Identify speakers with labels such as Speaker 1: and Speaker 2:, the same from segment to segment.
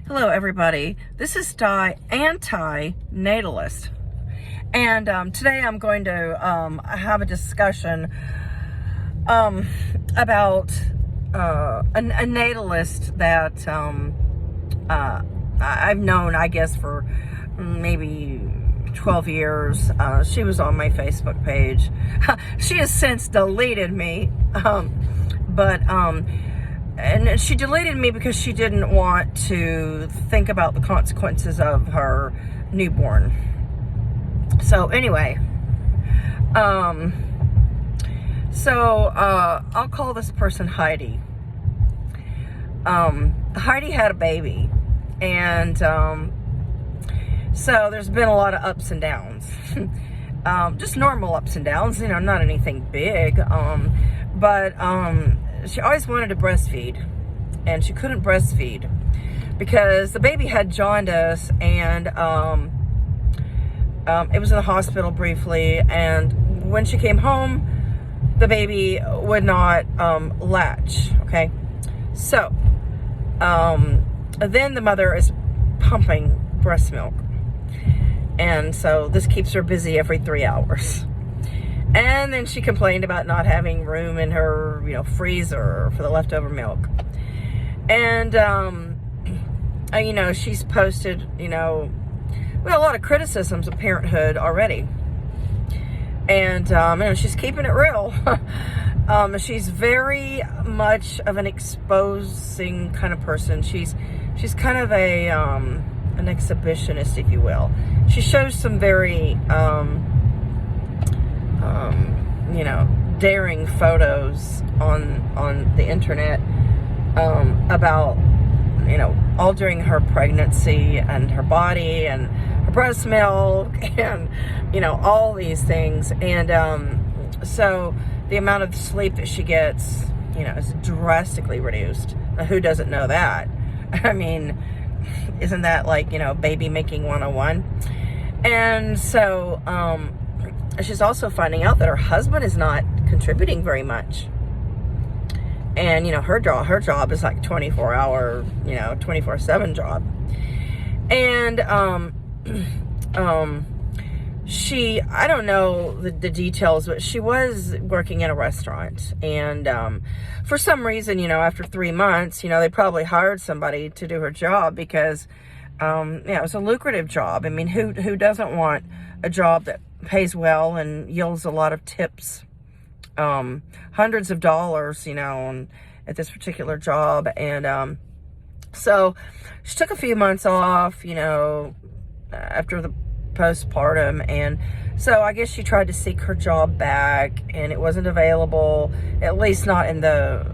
Speaker 1: Hello everybody, this is Di, anti-natalist, and today I'm going to have a discussion about a natalist that I've known, I guess, for maybe 12 years. She was on my Facebook page. She has since deleted me, and she deleted me because she didn't want to think about the consequences of her newborn. So anyway, I'll call this person Heidi. Heidi had a baby, and so there's been a lot of ups and downs. Just normal ups and downs, not anything big. She always wanted to breastfeed, and she couldn't breastfeed because the baby had jaundice, and it was in the hospital briefly, and when she came home, the baby would not latch, okay? So, then the mother is pumping breast milk, and so this keeps her busy every 3 hours. And then she complained about not having room in her, freezer for the leftover milk. And, she's posted, a lot of criticisms of parenthood already. And, she's keeping it real. She's very much of an exposing kind of person. She's kind of an exhibitionist, if you will. She shows some very, daring photos on the internet about, altering her pregnancy and her body and her breast milk and, all these things. And so the amount of sleep that she gets, is drastically reduced. Now, who doesn't know that? I mean, isn't that like, baby making 101? And so, she's also finding out that her husband is not contributing very much. And, her job is like 24-hour, 24/7 job. And, I don't know the details, but she was working in a restaurant. And, for some reason, after 3 months, they probably hired somebody to do her job because, it was a lucrative job. I mean, who doesn't want a job that pays well and yields a lot of tips, hundreds of dollars, at this particular job. And, so she took a few months off, after the postpartum. And so I guess she tried to seek her job back, and it wasn't available, at least not in the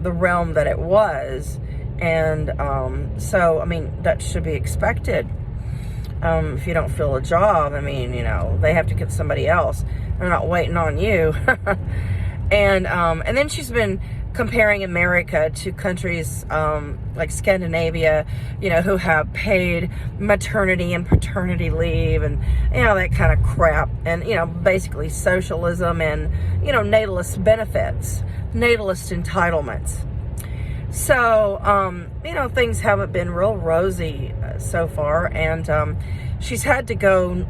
Speaker 1: realm that it was. And, so, I mean, that should be expected. If you don't fill a job, I mean, they have to get somebody else. They're not waiting on you. And then she's been comparing America to countries, like Scandinavia, who have paid maternity and paternity leave and, that kind of crap. And, basically socialism and, natalist benefits, natalist entitlements. So, things haven't been real rosy so far, and she's had to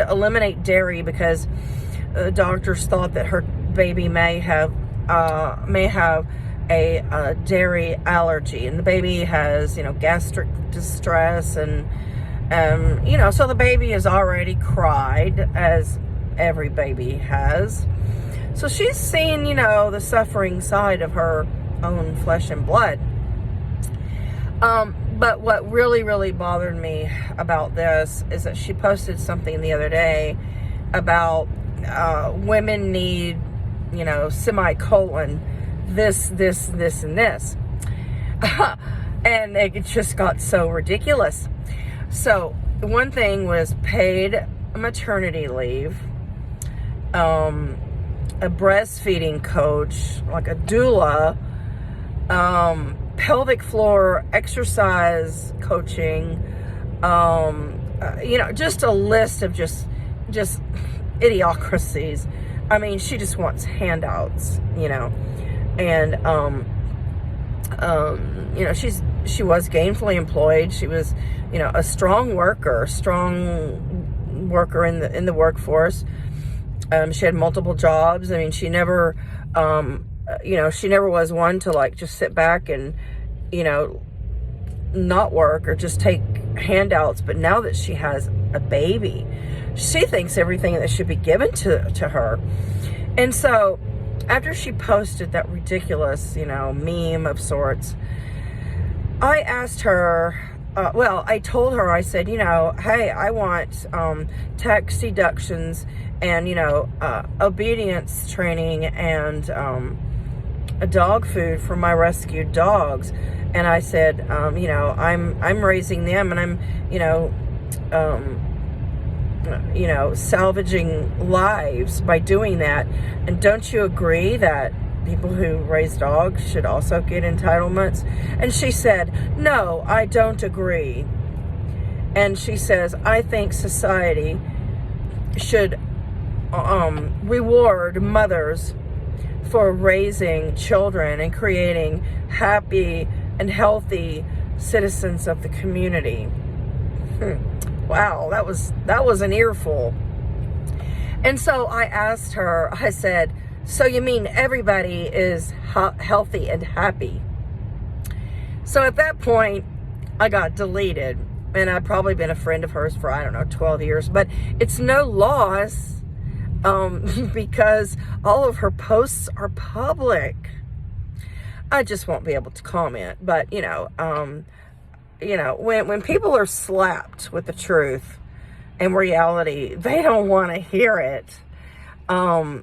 Speaker 1: eliminate dairy because the doctors thought that her baby may have a dairy allergy, and the baby has, gastric distress, and, so the baby has already cried, as every baby has. So she's seen, the suffering side of her own flesh and blood. But what really, really bothered me about this is that she posted something the other day about women need, semicolon, this, and this. And it just got so ridiculous. So one thing was paid maternity leave, a breastfeeding coach, like a doula, pelvic floor exercise coaching, just a list of just idiocracies. I mean, she just wants handouts, and She was gainfully employed. She was, a strong worker in the workforce. She had multiple jobs. I mean, she never, she never was one to like just sit back and, not work or just take handouts. But now that she has a baby, she thinks everything that should be given to her. And so after she posted that ridiculous, meme of sorts, I asked her, I told her, I said, hey, I want tax deductions and, obedience training and a dog food for my rescued dogs. And I said, I'm raising them, and I'm, salvaging lives by doing that. And don't you agree that people who raise dogs should also get entitlements? And she said, no, I don't agree. And she says, I think society should reward mothers for raising children and creating happy and healthy citizens of the community. Wow, that was an earful. And so I asked her, I said, so you mean everybody is healthy and happy? So at that point, I got deleted. And I've probably been a friend of hers for, 12 years. But it's no loss because all of her posts are public. I just won't be able to comment. But, when people are slapped with the truth and reality, they don't want to hear it. I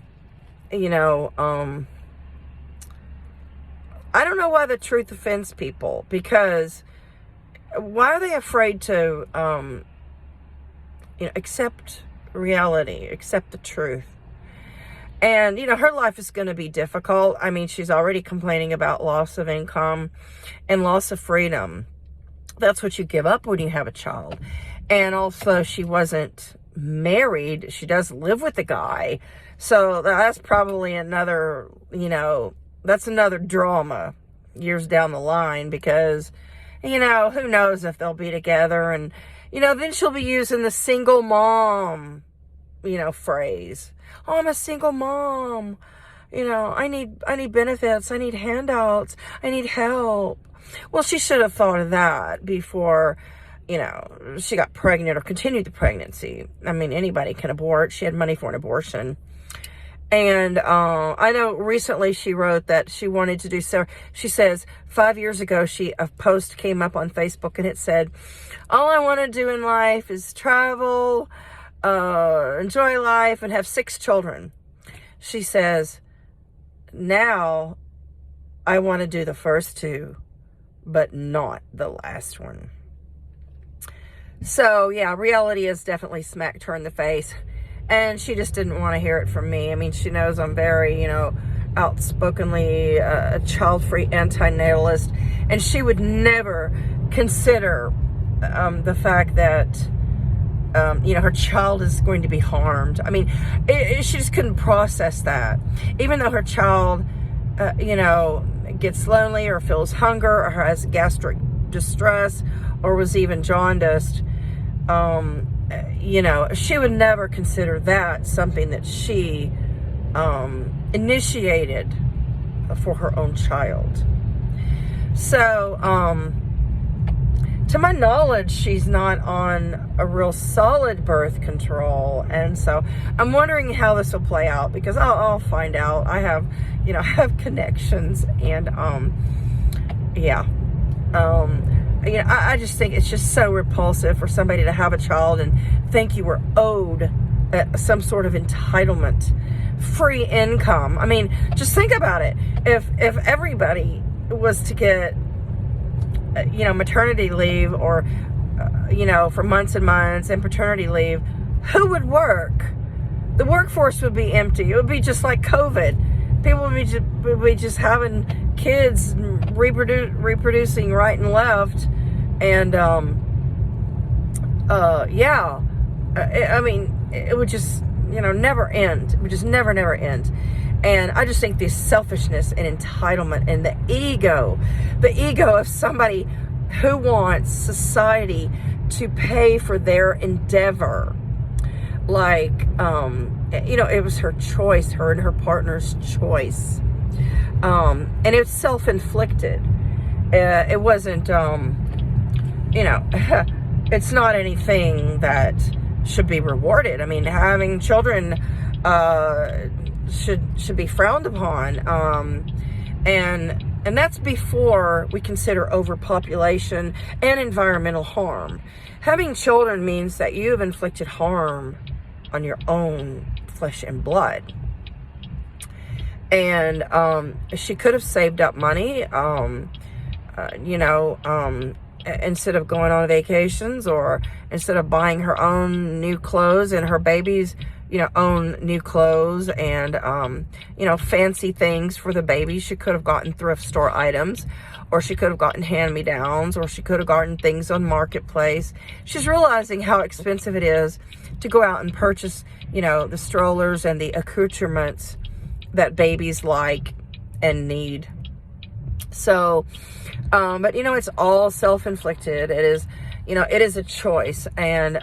Speaker 1: don't know why the truth offends people, because why are they afraid to, accept reality, accept the truth? And, her life is going to be difficult. I mean, she's already complaining about loss of income and loss of freedom. That's what you give up when you have a child. And also, she wasn't married. She does live with the guy. So that's probably another, that's another drama years down the line, because, who knows if they'll be together. And, then she'll be using the single mom, phrase. Oh, I'm a single mom. I need benefits. I need handouts. I need help. Well, she should have thought of that before, she got pregnant or continued the pregnancy. I mean, anybody can abort. She had money for an abortion. And I know recently she wrote that she wanted to do so. She says 5 years ago, a post came up on Facebook and it said, all I want to do in life is travel, enjoy life, and have 6 children. She says, now I want to do the first 2, but not the last one. So, yeah, reality has definitely smacked her in the face. And she just didn't want to hear it from me. I mean, she knows I'm very, outspokenly a child-free anti-natalist. And she would never consider the fact that, her child is going to be harmed. I mean, she just couldn't process that. Even though her child, gets lonely or feels hunger or has gastric distress or was even jaundiced, she would never consider that something that she initiated for her own child. So, to my knowledge, she's not on a real solid birth control. And so I'm wondering how this will play out, because I'll find out. I have, I have connections, and, I just think it's just so repulsive for somebody to have a child and think you were owed some sort of entitlement, free income. I mean, just think about it. If everybody was to get, maternity leave or, for months and months, and paternity leave, who would work? The workforce would be empty. It would be just like COVID. People would be just having kids, reproducing right and left. And, I mean, it would just, never end. It would just never end. And I just think this selfishness and entitlement and the ego of somebody who wants society to pay for their endeavor. Like, it was her choice, her and her partner's choice. And it's self-inflicted. It wasn't, it's not anything that should be rewarded. I mean, having children should be frowned upon. And that's before we consider overpopulation and environmental harm. Having children means that you have inflicted harm on your own flesh and blood. And she could have saved up money, instead of going on vacations, or instead of buying her own new clothes and her baby's, own new clothes and, fancy things for the baby. She could have gotten thrift store items, or she could have gotten hand-me-downs, or she could have gotten things on Marketplace. She's realizing how expensive it is to go out and purchase, the strollers and the accoutrements that babies like and need. So, but it's all self-inflicted. It is, it is a choice, and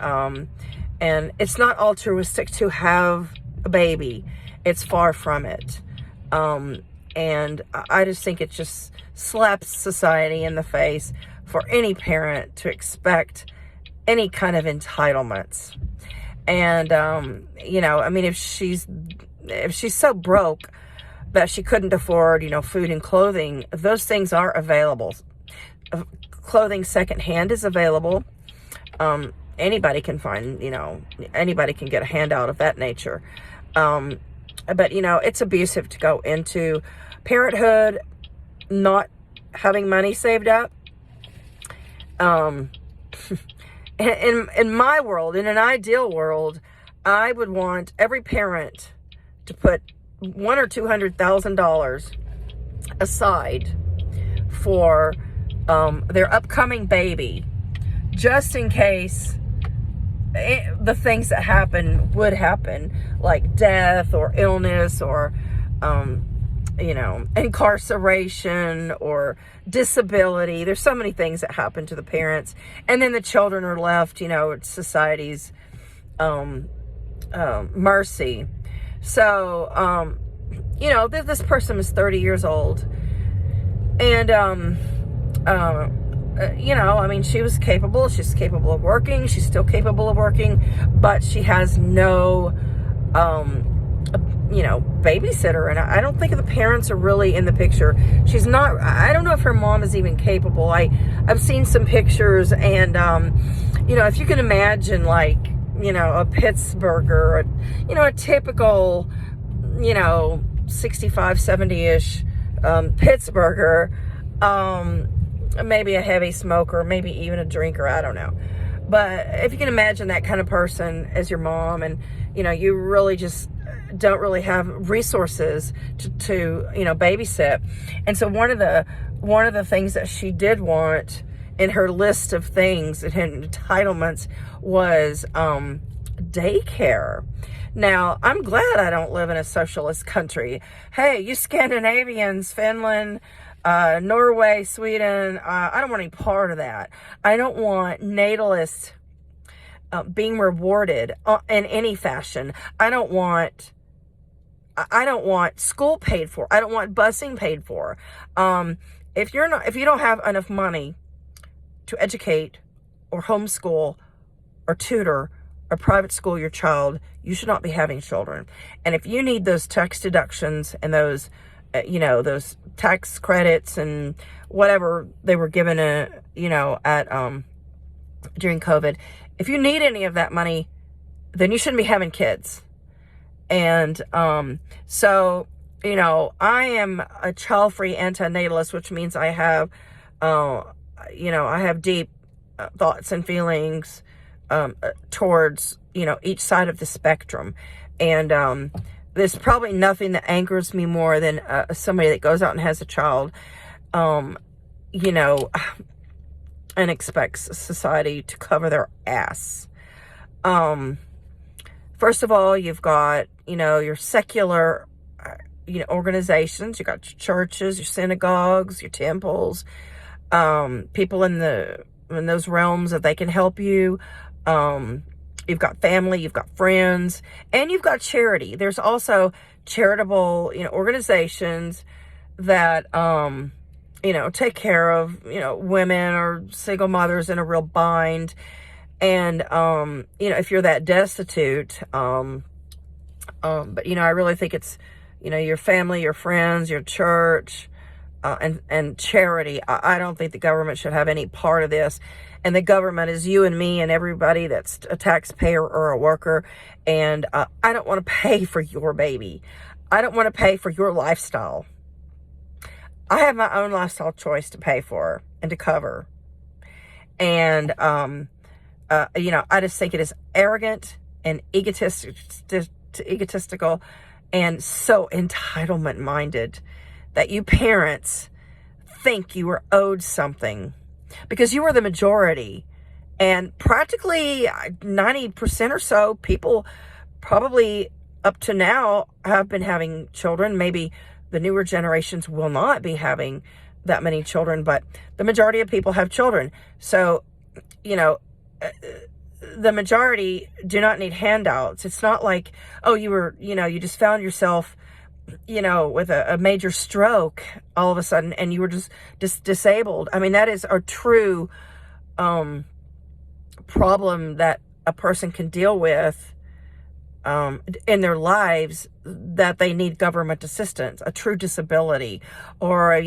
Speaker 1: it's not altruistic to have a baby. It's far from it. And I just think it just slaps society in the face for any parent to expect any kind of entitlements. And, if she's so broke that she couldn't afford, food and clothing, those things are available. Clothing secondhand is available. Anybody can find, anybody can get a handout of that nature. But, it's abusive to go into parenthood not having money saved up. In my world, in an ideal world, I would want every parent to put $100,000 or $200,000 aside for their upcoming baby, just in case the things that happen would happen, like death or illness or incarceration or disability. There's so many things that happen to the parents, and then the children are left, at society's mercy. So, this person was 30 years old, and, she was capable. She's capable of working. She's still capable of working, but she has no, babysitter. And I don't think the parents are really in the picture. She's not, I don't know if her mom is even capable. I've seen some pictures, and, if you can imagine, like, a Pittsburgher, a typical, 65, 70-ish Pittsburgher, maybe a heavy smoker, maybe even a drinker, I don't know. But if you can imagine that kind of person as your mom, and, you really just don't really have resources to babysit. And so one of the things that she did want in her list of things and entitlements was daycare. Now, I'm glad I don't live in a socialist country. Hey, you Scandinavians, Finland, Norway, Sweden, I don't want any part of that. I don't want natalists being rewarded in any fashion. I don't want school paid for. I don't want busing paid for. If you don't have enough money to educate or homeschool or tutor or private school your child, you should not be having children. And if you need those tax deductions and those, those tax credits and whatever they were given, at during COVID, if you need any of that money, then you shouldn't be having kids. And so, I am a child-free antinatalist, which means I have, I have deep thoughts and feelings towards, each side of the spectrum. And there's probably nothing that angers me more than somebody that goes out and has a child, and expects society to cover their ass. First of all, you've got, your secular, organizations. You got your churches, your synagogues, your temples, people in those realms that they can help you. You've got family, you've got friends, and you've got charity. There's also charitable, organizations that, take care of, women or single mothers in a real bind. And, if you're that destitute, but, I really think it's, your family, your friends, your church, and charity. I don't think the government should have any part of this. And the government is you and me and everybody that's a taxpayer or a worker. And I don't want to pay for your baby. I don't want to pay for your lifestyle. I have my own lifestyle choice to pay for and to cover. And, I just think it is arrogant and egotistical and so entitlement minded that you parents think you are owed something because you are the majority. And practically 90% or so people probably up to now have been having children. Maybe the newer generations will not be having that many children, but the majority of people have children. So, the majority do not need handouts. It's not like, oh, you just found yourself, with a major stroke all of a sudden and you were just disabled. I mean, that is a true problem that a person can deal with in their lives, that they need government assistance, a true disability, or, if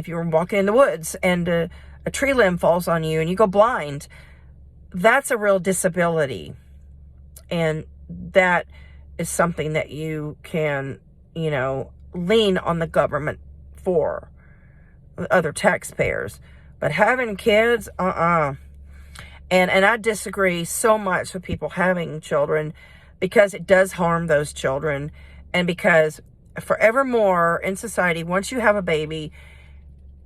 Speaker 1: you were walking in the woods and a tree limb falls on you and you go blind, that's a real disability. And that is something that you can, lean on the government for, other taxpayers. But having kids, And I disagree so much with people having children, because it does harm those children. And because forevermore in society, once you have a baby,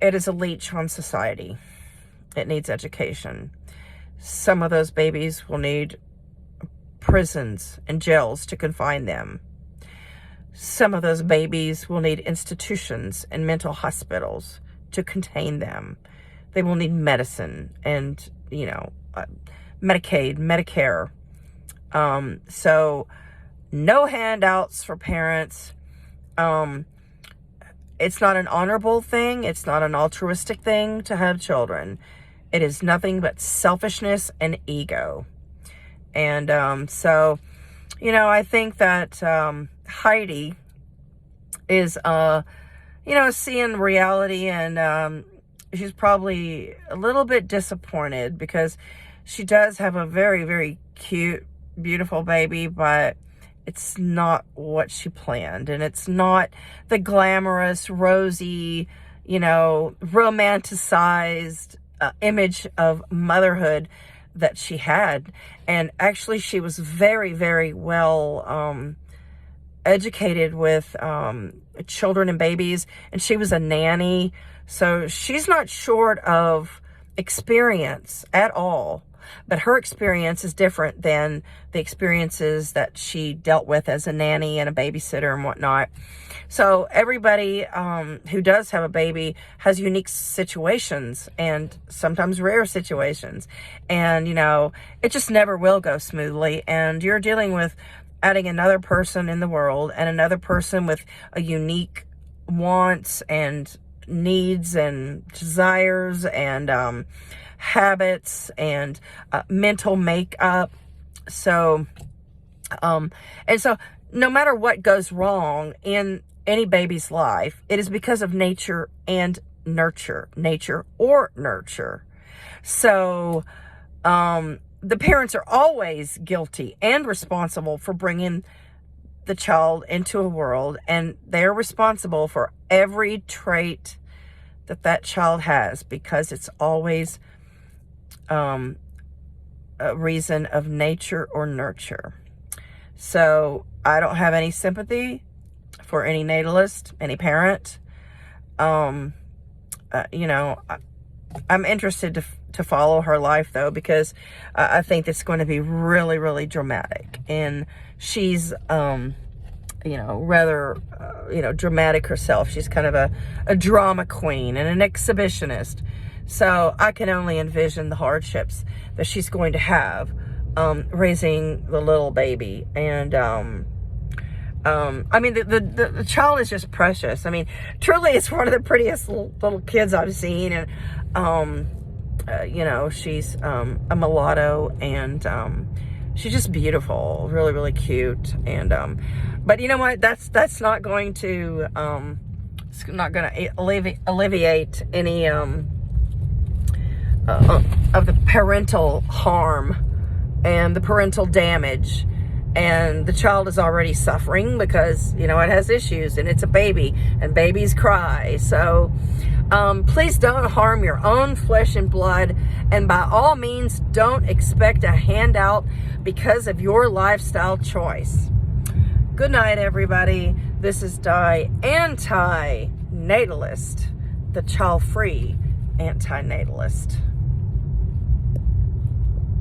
Speaker 1: it is a leech on society. It needs education. Some of those babies will need prisons and jails to confine them. Some of those babies will need institutions and mental hospitals to contain them. They will need medicine and, Medicaid, Medicare. So no handouts for parents. It's not an honorable thing. It's not an altruistic thing to have children. It is nothing but selfishness and ego. And I think that Heidi is, seeing reality, and she's probably a little bit disappointed because she does have a very, very cute, beautiful baby, but it's not what she planned. And it's not the glamorous, rosy, romanticized image of motherhood that she had. And actually, she was very, very well educated with children and babies, and she was a nanny. So she's not short of experience at all. But her experience is different than the experiences that she dealt with as a nanny and a babysitter and whatnot. So everybody who does have a baby has unique situations, and sometimes rare situations. And, it just never will go smoothly. And you're dealing with adding another person in the world, and another person with a unique wants and needs and desires and habits and mental makeup. So no matter what goes wrong in any baby's life, it is because of nature and nurture. So the parents are always guilty and responsible for bringing the child into a world, and they're responsible for every trait that child has, because it's always a reason of nature or nurture. So I don't have any sympathy for any natalist, any parent. I'm interested to follow her life, though, because I think it's going to be really, really dramatic. And she's, rather, dramatic herself. She's kind of a drama queen and an exhibitionist. So I can only envision the hardships that she's going to have raising the little baby. And, I mean, the child is just precious. I mean, truly, it's one of the prettiest little kids I've seen. And, she's a mulatto, and she's just beautiful, really, really cute. And, but you know what? That's not going to, it's not going to alleviate any of the parental harm and the parental damage. And the child is already suffering because, it has issues, and it's a baby, and babies cry. So please don't harm your own flesh and blood. And by all means, don't expect a handout because of your lifestyle choice. Good night, everybody. This is Di, anti-natalist, the child-free anti-natalist.